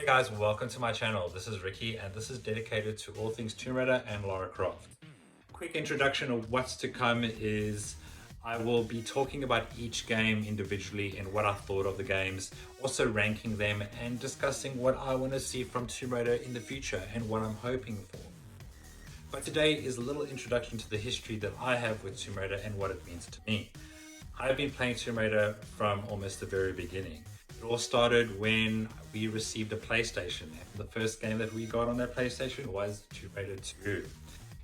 Guys, welcome to my channel. This is Ricky and this is dedicated to all things Tomb Raider and Lara Croft. Quick introduction of what's to come is I will be talking about each game individually and what I thought of the games, also ranking them and discussing what I want to see from Tomb Raider in the future and what I'm hoping for. But today is a little introduction to the history that I have with Tomb Raider and what it means to me. I've been playing Tomb Raider from almost the very beginning. It all started when we received a PlayStation, and the first game that we got on that PlayStation was Tomb Raider 2.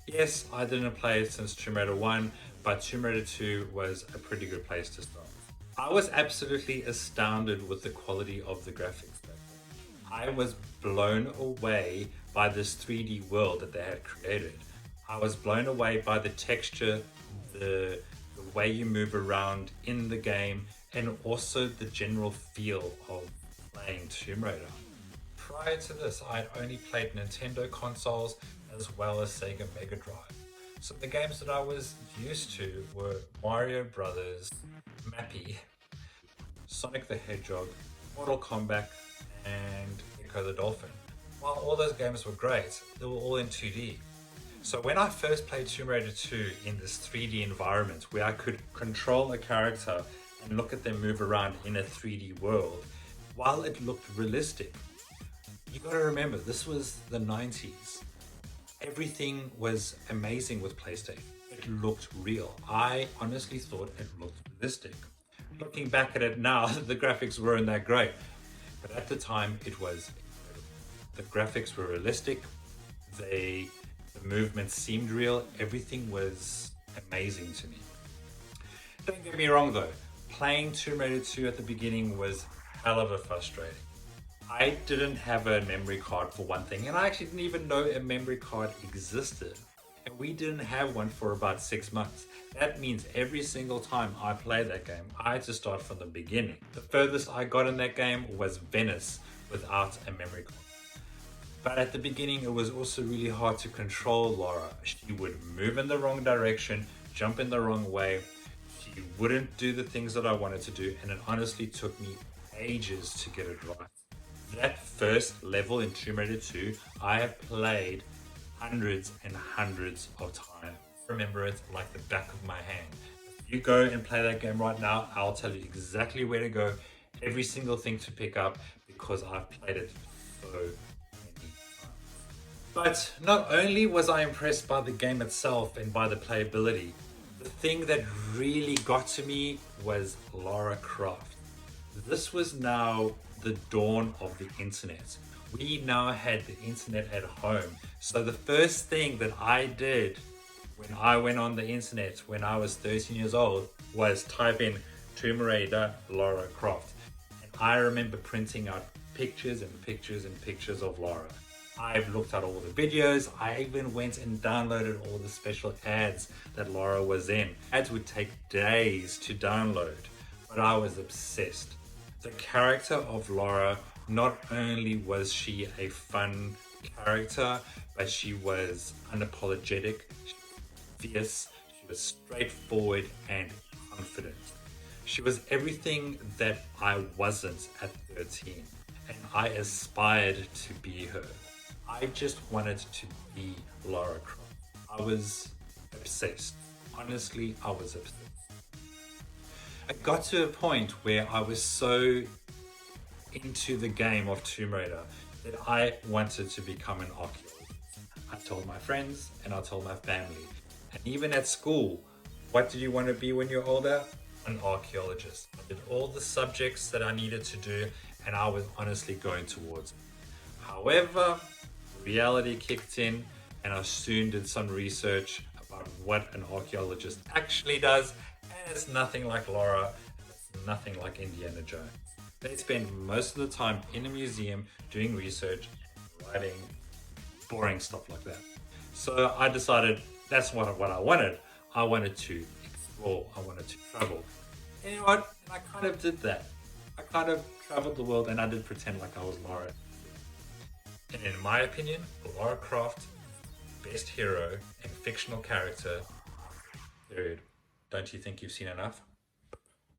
Yes, I didn't play it since Tomb Raider 1, but Tomb Raider 2 was a pretty good place to start. I was absolutely astounded with the quality of the graphics back then. I was blown away by this 3D world that they had created. I was blown away by the texture, the way you move around in the game, and also the general feel of playing Tomb Raider. Prior to this, I'd only played Nintendo consoles as well as Sega Mega Drive. So the games that I was used to were Mario Brothers, Mappy, Sonic the Hedgehog, Mortal Kombat, and Echo the Dolphin. While all those games were great, they were all in 2D. So when I first played Tomb Raider 2 in this 3D environment where I could control a character and look at them move around in a 3D world, while it looked realistic, you gotta remember, this was the 90s. Everything was amazing with PlayStation. It looked real. I honestly thought it looked realistic. Looking back at it now, the graphics weren't that great, but at the time it was incredible. The graphics were realistic, the movement seemed real, everything was amazing to me. Don't get me wrong though, playing Tomb Raider 2 at the beginning was hell of a frustrating. I didn't have a memory card for one thing, and I actually didn't even know a memory card existed. And we didn't have one for about 6 months. That means every single time I played that game, I had to start from the beginning. The furthest I got in that game was Venice without a memory card. But at the beginning, it was also really hard to control Lara. She would move in the wrong direction, jump in the wrong way. She wouldn't do the things that I wanted to do, and it honestly took me ages to get it right. That first level in Tomb Raider 2, I have played hundreds and hundreds of times. I remember it like the back of my hand. If you go and play that game right now, I'll tell you exactly where to go, every single thing to pick up, because I've played it so many times. But not only was I impressed by the game itself and by the playability, the thing that really got to me was Lara Croft. This was now the dawn of the internet. We now had the internet at home. So the first thing that I did when I went on the internet when I was 13 years old was type in Tomb Raider Lara Croft. And I remember printing out pictures and pictures and pictures of Lara. I've looked at all the videos. I even went and downloaded all the special ads that Lara was in. Ads would take days to download, but I was obsessed. The character of Lara, not only was she a fun character, but she was unapologetic, she was fierce, she was straightforward and confident. She was everything that I wasn't at 13, and I aspired to be her. I just wanted to be Lara Croft. I was obsessed. Honestly, I was obsessed. I got to a point where I was so into the game of Tomb Raider that I wanted to become an archaeologist. I told my friends and I told my family. And even at school, what did you want to be when you're older? An archaeologist. I did all the subjects that I needed to do and I was honestly going towards it. However, reality kicked in and I soon did some research about what an archaeologist actually does, and it's nothing like Lara, and it's nothing like Indiana Jones. They spend most of the time in a museum doing research, writing boring stuff like that. So I decided that's what I wanted. I wanted to explore, I wanted to travel. And you know what? And I kind of did that. I kind of traveled the world and I did pretend like I was Lara. And in my opinion, Lara Croft, best hero and fictional character, period. Don't you think you've seen enough?